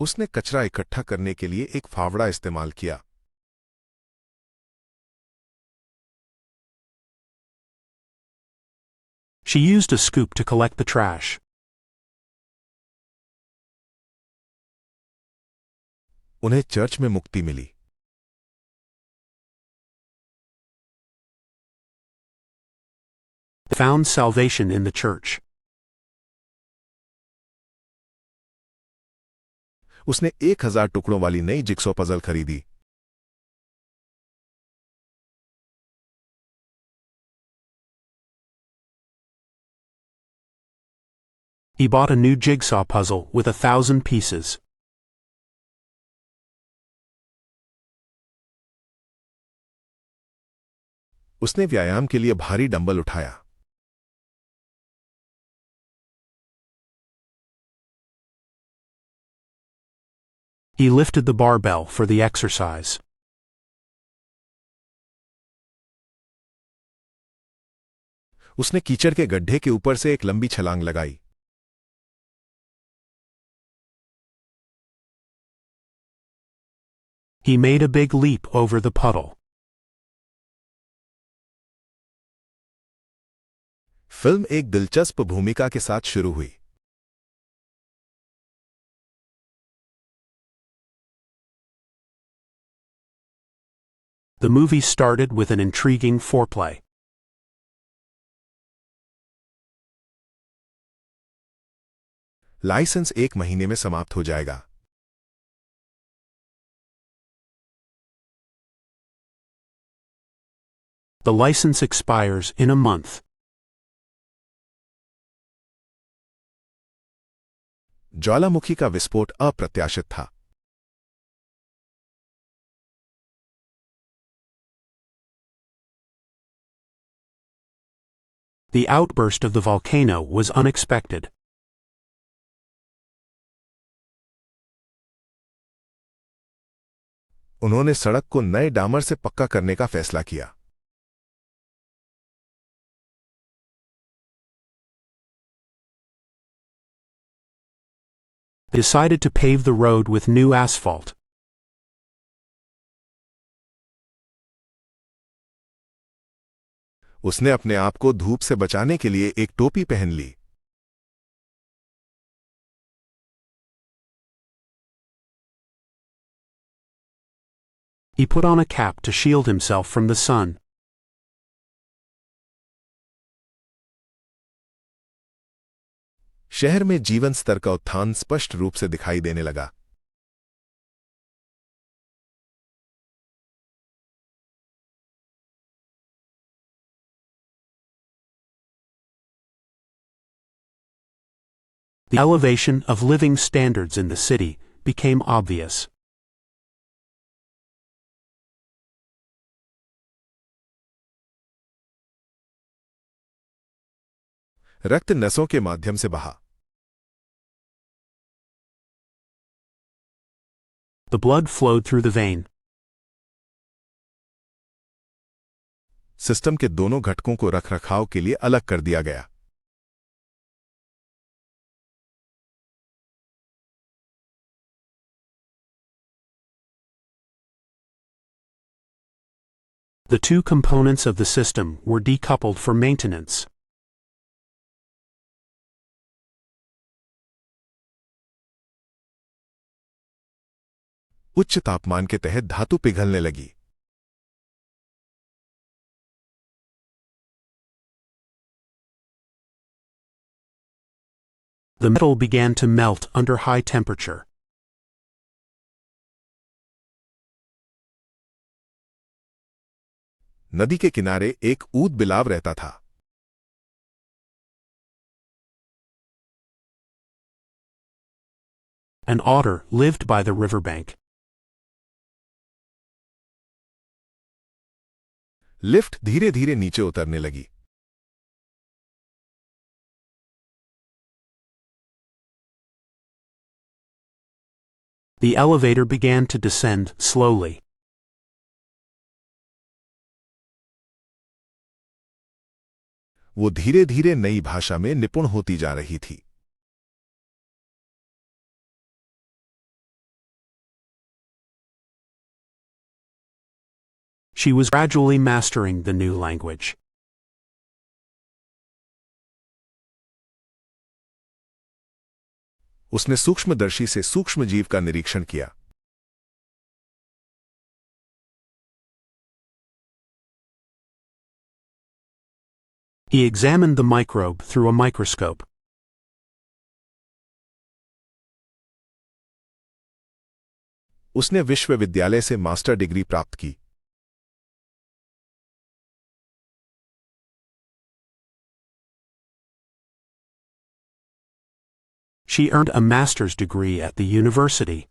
उसने कचरा इकट्ठा करने के लिए एक फावड़ा इस्तेमाल किया। She used a scoop to collect the trash. उन्हें चर्च में मुक्ति मिली। Found salvation in the church. उसने 1000 टुकड़ों वाली नई जिक्सॉ पजल खरीदी। He bought a new jigsaw puzzle with 1,000 pieces. उसने व्यायाम के लिए भारी डंबल उठाया। He lifted the barbell for the exercise. उसने कीचड़ के गड्ढे के ऊपर से एक लंबी छलांग लगाई। He made a big leap over the puddle. Film एक दिलचस्प भूमिका के साथ शुरू हुई। The movie started with an intriguing foreplay. Licence 1 महीने में समाप्त हो जाएगा। The license expires in a month. ज्वालामुखी का विस्फोट अप्रत्याशित था। The outburst of the volcano was unexpected. उन्होंने सड़क को नए डामर से पक्का करने का फैसला किया। They decided to pave the road with new asphalt. उसने अपने आप को धूप से बचाने के लिए एक टोपी पहन ली। He put on a cap to shield himself from the sun. शहर में जीवन स्तर का उत्थान स्पष्ट रूप से दिखाई देने लगा। The elevation of living standards in the city became obvious. रक्त नसों के माध्यम से बहा। The blood flowed through the vein. System के दोनों घटकों को रखरखाव के लिए अलग कर दिया गया। The two components of the system were decoupled for maintenance. उच्च तापमान के तहत धातु पिघलने लगी। The metal began to melt under high temperature. नदी के किनारे एक ऊद बिलाव रहता था। An otter lived by the riverbank. Lift धीरे धीरे नीचे उतरने लगी। The elevator began to descend slowly. वो धीरे धीरे नई भाषा में निपुण होती जा रही थी। She was gradually mastering the new language. उसने सूक्ष्मदर्शी से सूक्ष्मजीव का निरीक्षण किया। He examined the microbe through a microscope. उसने विश्वविद्यालय से मास्टर डिग्री प्राप्त की। She earned a master's degree at the university.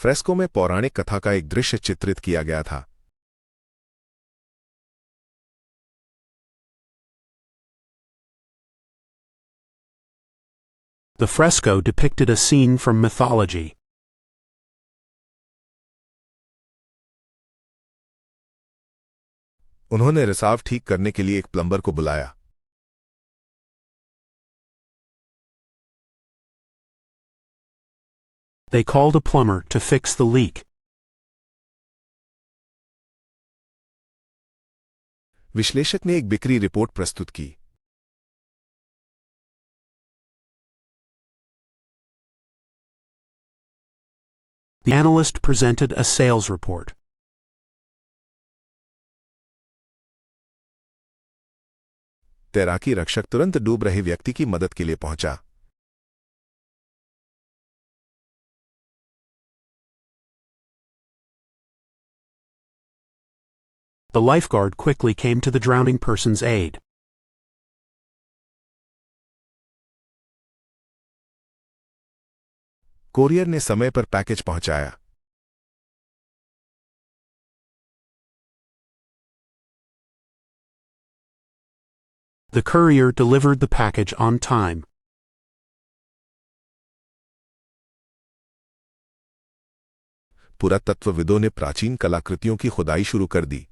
Fresco में पौराणिक कथा का एक दृश्य चित्रित किया गया था। The fresco depicted a scene from mythology. उन्होंने रिसाव ठीक करने के लिए एक प्लम्बर को बुलाया। They called a plumber to fix the leak. विश्लेषक ने एक बिक्री रिपोर्ट प्रस्तुत की। The analyst presented a sales report. तैराकी रक्षक तुरंत डूब रहे व्यक्ति की मदद के लिए पहुंचा। The lifeguard quickly came to the drowning person's aid. Courier ने समय पर पैकेज पहुंचाया। The courier delivered the package on time. पुरातत्वविदों ने प्राचीन कलाकृतियों की खुदाई शुरू कर दी।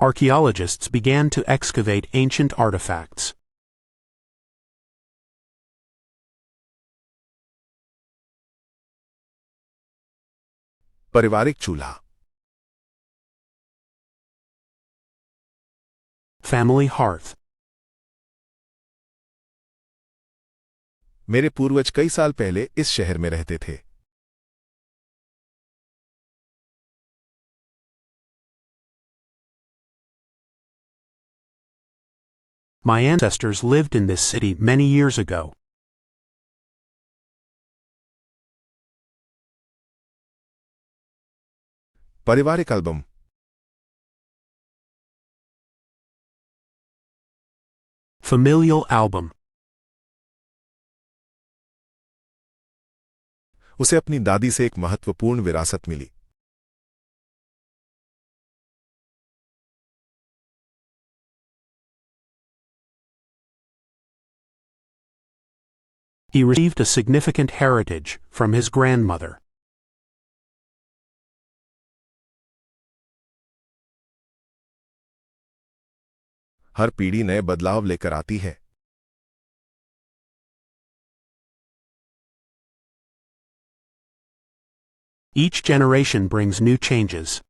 Archaeologists began to excavate ancient artifacts. पारिवारिक चूल्हा। Family hearth. मेरे पूर्वज कई साल पहले इस शहर में रहते थे। My ancestors lived in this city many years ago. पारिवारिक एल्बम। Familial album. उसे अपनी दादी से एक महत्वपूर्ण विरासत मिली। He received a significant heritage from his grandmother. हर पीढ़ी नए बदलाव लेकर आती है। Each generation brings new changes.